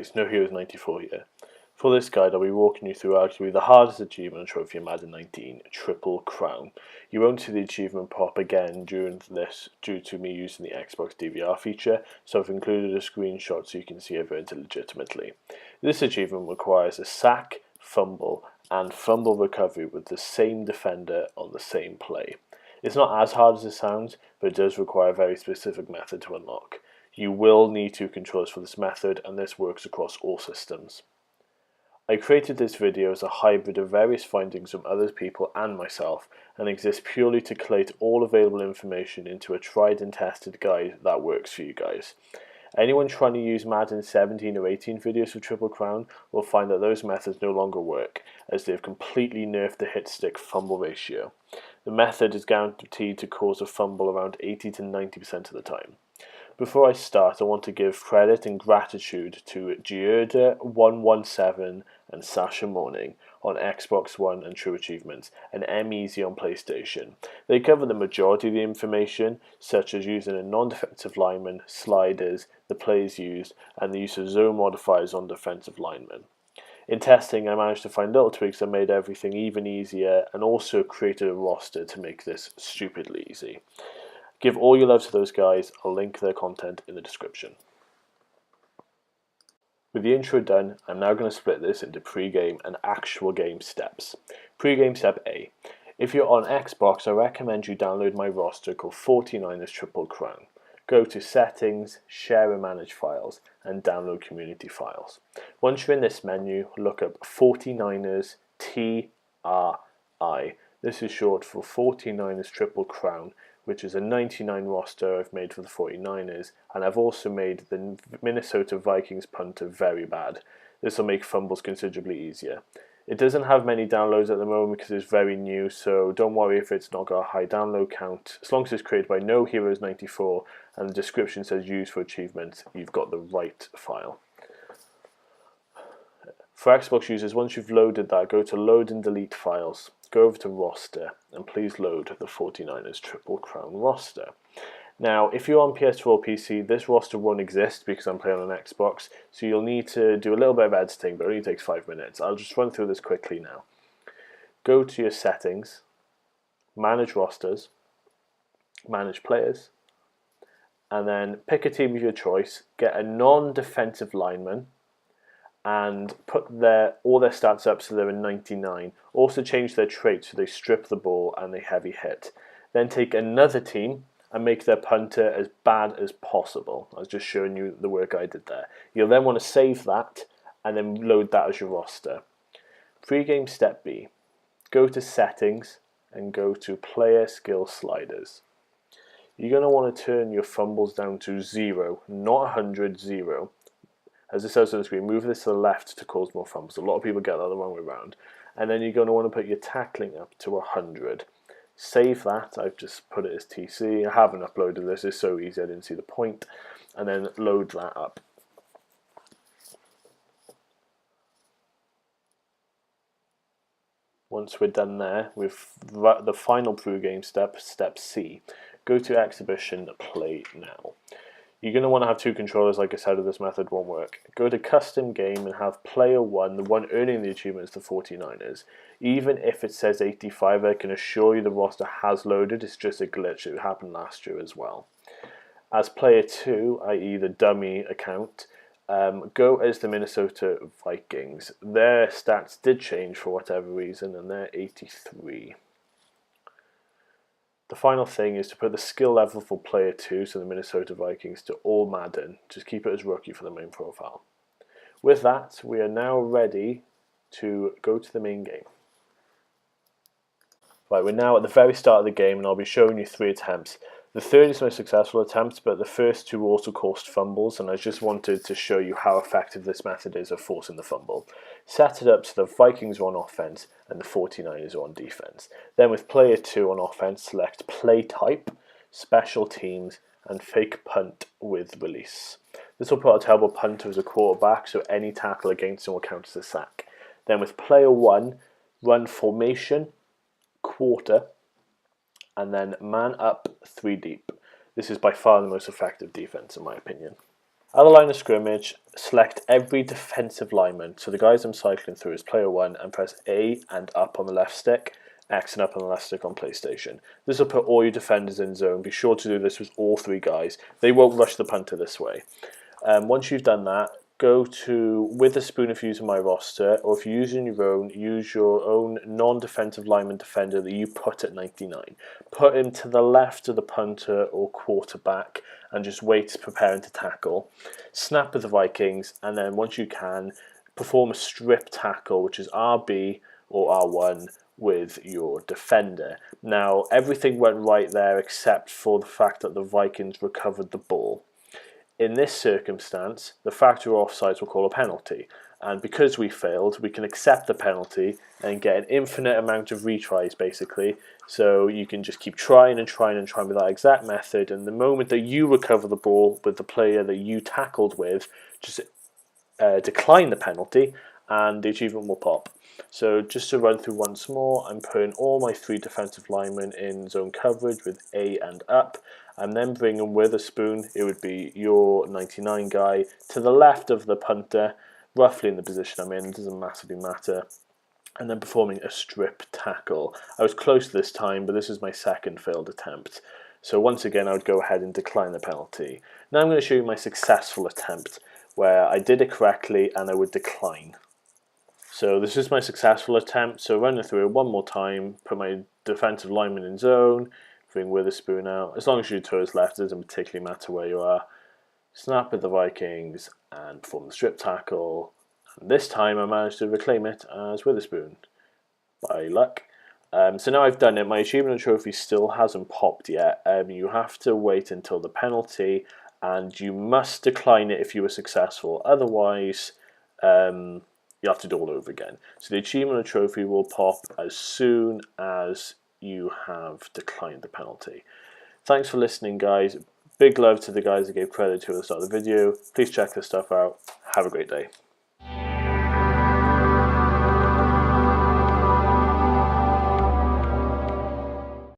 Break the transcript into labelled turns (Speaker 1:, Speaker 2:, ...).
Speaker 1: guys, No Heroes 94 here. For this guide I'll be walking you through arguably the hardest achievement on Trophy in Madden 19, Triple Crown. You won't see the achievement pop again during this due to me using the Xbox DVR feature, so I've included a screenshot so you can see it very legitimately. This achievement requires a sack, fumble and fumble recovery with the same defender on the same play. It's not as hard as it sounds, but it does require a very specific method to unlock. You will need two controllers for this method, and this works across all systems. I created this video as a hybrid of various findings from other people and myself, and exists purely to collate all available information into a tried and tested guide that works for you guys. Anyone trying to use Madden 17 or 18 videos for Triple Crown will find that those methods no longer work, as they have completely nerfed the hit stick fumble ratio. The method is guaranteed to cause a fumble around 80 to 90% of the time. Before I start, I want to give credit and gratitude to Geerda117 and Sasha Morning on Xbox One and True Achievements, and M-Easy on PlayStation. They cover the majority of the information, such as using a non-defensive lineman, sliders, the plays used, and the use of zone modifiers on defensive linemen. In testing, I managed to find little tweaks that made everything even easier, and also created a roster to make this stupidly easy. Give all your love to those guys. I'll link their content in the description. With the intro done, I'm now going to split this into pre-game and actual game steps. Pre-game step A. If you're on Xbox, I recommend you download my roster called 49ers Triple Crown. Go to Settings, Share and Manage Files, and Download Community Files. Once you're in this menu, look up 49ers TRI. This is short for 49ers Triple Crown, which is a 99 roster I've made for the 49ers, and I've also made the Minnesota Vikings punter very bad. This will make fumbles considerably easier. It doesn't have many downloads at the moment because it's very new, so don't worry if it's not got a high download count. As long as it's created by No Heroes 94 and the description says used for achievement, you've got the right file. For Xbox users, once you've loaded that, go to Load and Delete Files. Go over to Roster, and please load the 49ers Triple Crown roster. Now, if you're on PS4 or PC, this roster won't exist because I'm playing on an Xbox, so you'll need to do a little bit of editing, but it only takes 5 minutes. I'll just run through this quickly now. Go to your settings, manage rosters, manage players, and then pick a team of your choice, get a non-defensive lineman, and put all their stats up so they're a 99. Also change their traits so they strip the ball and they heavy hit. Then take another team and make their punter as bad as possible. I was just showing you the work I did there. You'll then want to save that and then load that as your roster. Pre-game step B. Go to Settings and go to Player Skill Sliders. You're going to want to turn your fumbles down to 0, not 100, 0. As it says on the screen, move this to the left to cause more fumbles. A lot of people get that the wrong way around. And then you're going to want to put your tackling up to 100. Save that. I've just put it as TC. I haven't uploaded this. It's so easy, I didn't see the point. And then load that up. Once we're done there, with the final pre-game step, step C, go to Exhibition, Play Now. You're going to want to have two controllers, like I said, or this method won't work. Go to Custom Game and have Player 1, the one earning the achievement is the 49ers. Even if it says 85, I can assure you the roster has loaded, it's just a glitch. It happened last year as well. As Player 2, i.e. the dummy account, go as the Minnesota Vikings. Their stats did change for whatever reason, and they're 83. The final thing is to put the skill level for Player 2, so the Minnesota Vikings, to all Madden. Just keep it as rookie for the main profile. With that, we are now ready to go to the main game. Right, we're now at the very start of the game, and I'll be showing you 3 attempts. The third is my successful attempt, but the first 2 also caused fumbles, and I just wanted to show you how effective this method is of forcing the fumble. Set it up so the Vikings are on offense and the 49ers are on defense. Then with Player 2 on offense, select Play Type, Special Teams, and Fake Punt with Release. This will put a terrible punter as a quarterback, so any tackle against him will count as a sack. Then with Player 1, run Formation, Quarter, and then man up 3 deep. This is by far the most effective defense in my opinion. At the line of scrimmage, select every defensive lineman. So the guys I'm cycling through is player 1 and press A and up on the left stick, X and up on the left stick on PlayStation. This will put all your defenders in zone. Be sure to do this with all 3 guys. They won't rush the punter this way. Once you've done that, go to Witherspoon if you're using my roster, or if you're using your own, use your own non-defensive lineman defender that you put at 99. Put him to the left of the punter or quarterback and just wait, preparing to tackle. Snap with the Vikings, and then once you can, perform a strip tackle, which is RB or R1 with your defender. Now, everything went right there except for the fact that the Vikings recovered the ball. In this circumstance, the factory offsides will call a penalty, and because we failed, we can accept the penalty and get an infinite amount of retries, basically. So you can just keep trying and trying and trying with that exact method, and the moment that you recover the ball with the player that you tackled with, just decline the penalty, and the achievement will pop. So just to run through once more, I'm putting all my 3 defensive linemen in zone coverage with A and up. I'm then bringing Witherspoon, it would be your 99 guy, to the left of the punter, roughly in the position I'm in, it doesn't massively matter, and then performing a strip tackle. I was close this time, but this is my second failed attempt. So once again, I would go ahead and decline the penalty. Now I'm going to show you my successful attempt, where I did it correctly and I would decline. So this is my successful attempt, so running through it one more time, put my defensive lineman in zone, bring Witherspoon out. As long as your toe is left, it doesn't particularly matter where you are. Snap with the Vikings and perform the strip tackle. And this time I managed to reclaim it as Witherspoon, by luck. So now I've done it, my achievement trophy still hasn't popped yet. You have to wait until the penalty, and you must decline it if you were successful. Otherwise, you have to do it all over again. So the achievement trophy will pop as soon as you have declined the penalty. Thanks for listening, guys. Big love to the guys that gave credit to at the start of the video. Please check this stuff out. Have a great day.